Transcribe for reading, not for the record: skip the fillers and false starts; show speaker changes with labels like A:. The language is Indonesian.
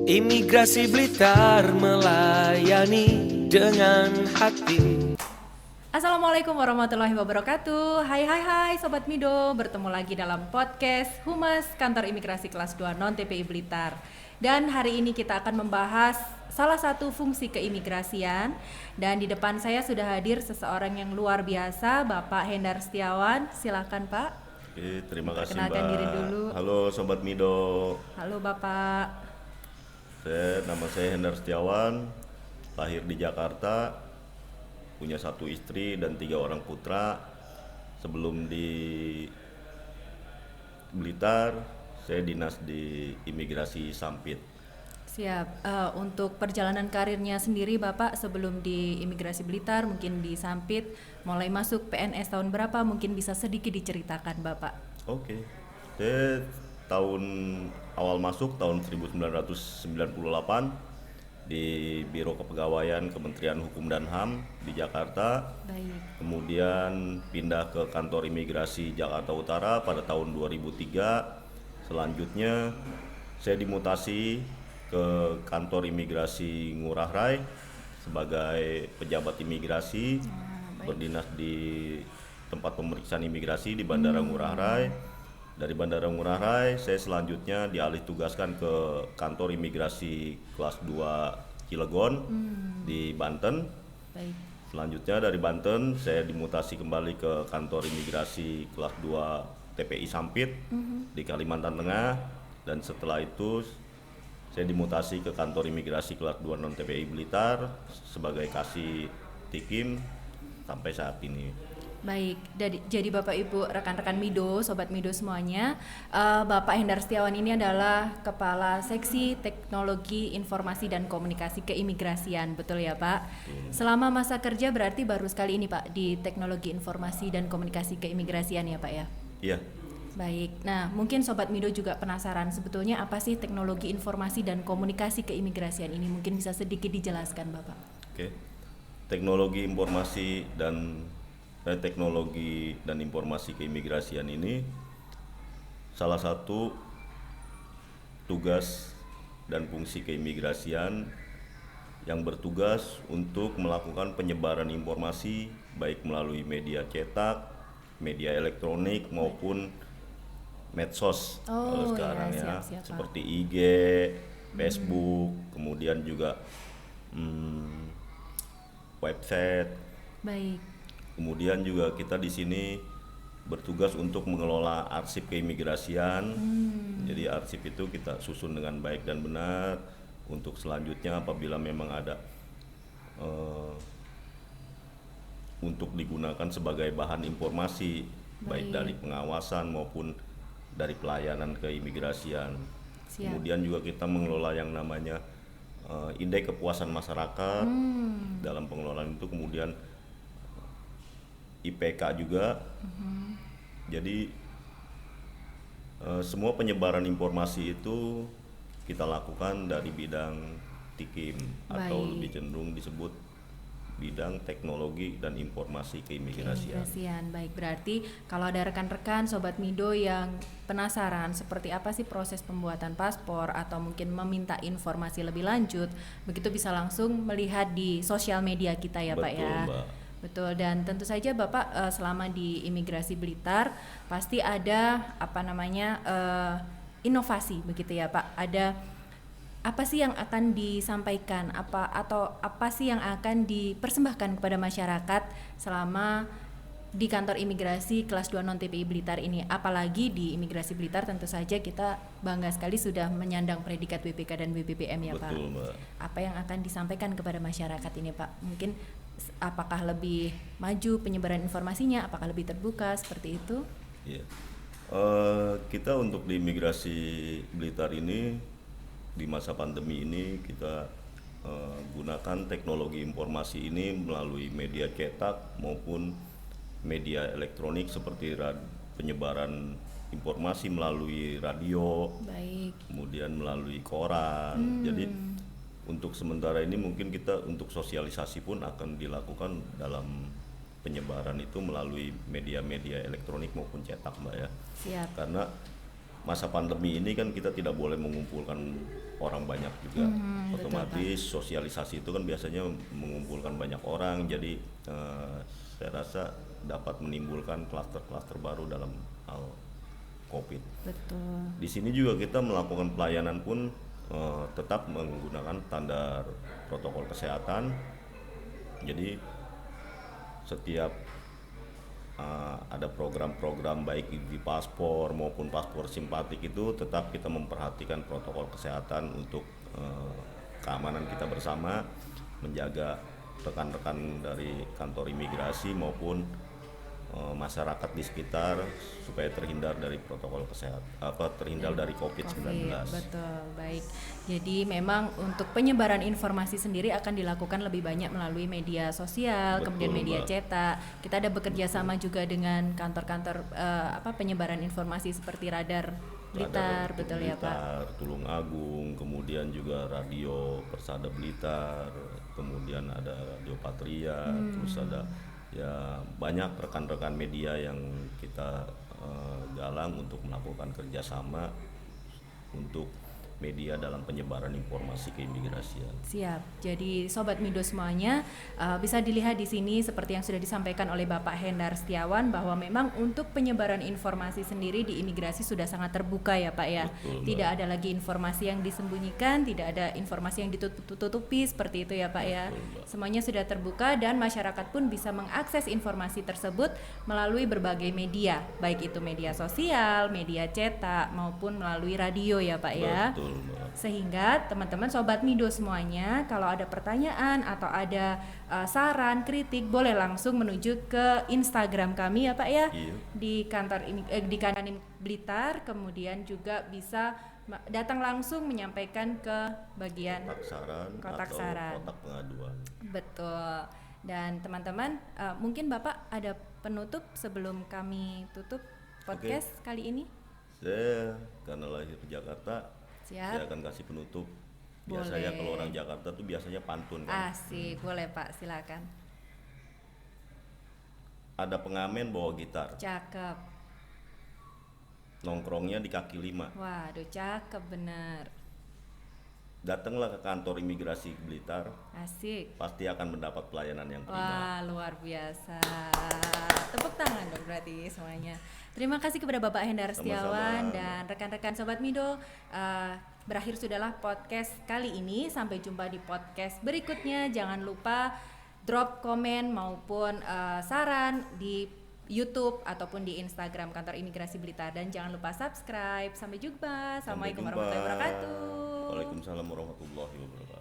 A: Imigrasi Blitar melayani dengan hati.
B: Assalamualaikum warahmatullahi wabarakatuh. Hai Sobat Mido, bertemu lagi dalam podcast Humas Kantor Imigrasi Kelas 2 Non-TPI Blitar. Dan hari ini kita akan membahas salah satu fungsi keimigrasian. Dan di depan saya sudah hadir seseorang yang luar biasa, Bapak Hendar Setiawan. Silakan Pak.
C: Oke, terima kasih
B: Perkenalkan
C: Mbak.
B: diri dulu.
C: Halo Sobat Mido.
B: Halo Bapak.
C: Nama saya Hendar Setiawan, lahir di Jakarta, punya 1 istri dan 3 orang putra. Sebelum di Blitar, saya dinas di Imigrasi Sampit.
B: Siap. Untuk perjalanan karirnya sendiri Bapak sebelum di Imigrasi Blitar, mungkin di Sampit, mulai masuk PNS tahun berapa, mungkin bisa sedikit diceritakan Bapak.
C: Oke, saya awal masuk tahun 1998 di Biro Kepegawaian Kementerian Hukum dan HAM di Jakarta.
B: Baik.
C: Kemudian pindah ke kantor imigrasi Jakarta Utara pada tahun 2003. Selanjutnya saya dimutasi ke kantor imigrasi Ngurah Rai sebagai pejabat imigrasi, berdinas di tempat pemeriksaan imigrasi di Bandara Ngurah Rai. Dari Bandara Ngurah Rai, saya selanjutnya dialih tugaskan ke kantor imigrasi kelas 2 Cilegon di Banten.
B: Baik.
C: Selanjutnya dari Banten, saya dimutasi kembali ke kantor imigrasi kelas 2 TPI Sampit di Kalimantan Tengah. Dan setelah itu, saya dimutasi ke kantor imigrasi kelas 2 non-TPI Blitar sebagai kasih Tikim sampai saat ini.
B: Baik, jadi Bapak Ibu rekan-rekan Mido, Sobat Mido semuanya, Bapak Hendar Setiawan ini adalah Kepala Seksi Teknologi Informasi dan Komunikasi Keimigrasian, betul ya Pak? Selama masa kerja berarti baru sekali ini Pak di Teknologi Informasi dan Komunikasi Keimigrasian ya Pak ya?
C: Iya.
B: Baik, nah mungkin Sobat Mido juga penasaran sebetulnya apa sih Teknologi Informasi dan Komunikasi Keimigrasian ini, mungkin bisa sedikit dijelaskan Bapak?
C: Oke. Teknologi informasi dan informasi keimigrasian ini salah satu tugas dan fungsi keimigrasian yang bertugas untuk melakukan penyebaran informasi baik melalui media cetak, media elektronik maupun medsos sekarang ya,
B: siap,
C: seperti IG, Facebook, kemudian juga website.
B: Baik.
C: Kemudian juga kita di sini bertugas untuk mengelola arsip keimigrasian. Jadi arsip itu kita susun dengan baik dan benar untuk selanjutnya apabila memang ada untuk digunakan sebagai bahan informasi baik dari pengawasan maupun dari pelayanan keimigrasian. Kemudian juga kita mengelola yang namanya indeks kepuasan masyarakat. Dalam pengelolaan itu kemudian IPK juga. Jadi semua penyebaran informasi itu kita lakukan dari bidang Tikim. Atau lebih cenderung disebut bidang teknologi dan informasi keimigrasian.
B: Baik, berarti kalau ada rekan-rekan Sobat Mido yang penasaran seperti apa sih proses pembuatan paspor atau mungkin meminta informasi lebih lanjut, begitu bisa langsung melihat di sosial media kita ya Pak ya.
C: Mbak.
B: Betul, dan tentu saja Bapak selama di Imigrasi Blitar pasti ada inovasi begitu ya Pak. Ada apa sih yang akan disampaikan atau apa sih yang akan dipersembahkan kepada masyarakat selama di kantor imigrasi kelas 2 non-TPI Blitar ini, apalagi di Imigrasi Blitar tentu saja kita bangga sekali sudah menyandang predikat WPK dan WPPM ya Pak.
C: Betul, Mbak.
B: Apa yang akan disampaikan kepada masyarakat ini Pak? Mungkin apakah lebih maju penyebaran informasinya, apakah lebih terbuka seperti itu?
C: Iya. Kita untuk di Imigrasi Blitar ini di masa pandemi ini kita gunakan teknologi informasi ini melalui media cetak maupun media elektronik seperti penyebaran informasi melalui radio.
B: Baik.
C: Kemudian melalui koran. Jadi untuk sementara ini mungkin kita untuk sosialisasi pun akan dilakukan dalam penyebaran itu melalui media-media elektronik maupun cetak Mbak ya.
B: Siap.
C: Karena masa pandemi ini kan kita tidak boleh mengumpulkan orang banyak juga. Otomatis sosialisasi itu kan biasanya mengumpulkan banyak orang, jadi saya rasa dapat menimbulkan klaster-klaster baru dalam hal COVID.
B: Betul.
C: Di sini juga kita melakukan pelayanan pun tetap menggunakan standar protokol kesehatan. Jadi setiap ada program-program baik di paspor maupun paspor simpatik itu tetap kita memperhatikan protokol kesehatan untuk keamanan kita bersama, menjaga rekan-rekan dari kantor imigrasi maupun masyarakat di sekitar supaya terhindar dari protokol kesehatan, terhindar dari COVID-19.
B: Betul, baik. Jadi memang untuk penyebaran informasi sendiri akan dilakukan lebih banyak melalui media sosial, kemudian media cetak. Kita ada bekerja sama juga dengan kantor-kantor penyebaran informasi seperti Radar Blitar, betul ya Pak?
C: Tulung Agung, kemudian juga Radio Persada Blitar, kemudian ada Radio Patria, terus ada ya banyak rekan-rekan media yang kita galang untuk melakukan kerjasama untuk media dalam penyebaran informasi keimigrasian.
B: Siap. Jadi Sobat Mido semuanya bisa dilihat di sini seperti yang sudah disampaikan oleh Bapak Hendar Setiawan bahwa memang untuk penyebaran informasi sendiri di imigrasi sudah sangat terbuka ya Pak ya.
C: Betul,
B: tidak ada lagi informasi yang disembunyikan, tidak ada informasi yang ditutupi seperti itu ya Pak ya.
C: Betul,
B: semuanya sudah terbuka dan masyarakat pun bisa mengakses informasi tersebut melalui berbagai media, baik itu media sosial, media cetak maupun melalui radio ya Pak ya.
C: Betul, Mbak.
B: Sehingga teman-teman Sobat Mido semuanya kalau ada pertanyaan atau ada saran, kritik boleh langsung menuju ke Instagram kami ya Pak ya.
C: Iya.
B: Di kantor Blitar, kemudian juga bisa datang langsung menyampaikan ke bagian
C: kotak saran atau kotak pengaduan.
B: Betul. Dan teman-teman mungkin Bapak ada penutup sebelum kami tutup podcast kali ini?
C: Saya karena lahir di Jakarta,
B: Siap.
C: saya akan kasih penutup. Biasanya
B: Boleh.
C: kalau orang Jakarta tuh biasanya pantun kan.
B: Asik, boleh Pak, silakan.
C: Ada pengamen bawa gitar,
B: Cakep.
C: nongkrongnya di kaki lima.
B: Waduh, cakep bener.
C: Datanglah ke kantor imigrasi Blitar,
B: Asik.
C: pasti akan mendapat pelayanan yang prima.
B: Wah, luar biasa. Tepuk tangan dong berarti semuanya. Terima kasih kepada Bapak Hendar Setiawan
C: Sama-sama.
B: dan rekan-rekan Sobat Mido. Berakhir sudahlah podcast kali ini. Sampai jumpa di podcast berikutnya. Jangan lupa drop komen maupun saran di YouTube ataupun di Instagram Kantor Imigrasi Blitar, dan jangan lupa subscribe. Sampai jumpa. Assalamualaikum warahmatullahi wabarakatuh.
C: Waalaikumsalam warahmatullahi wabarakatuh.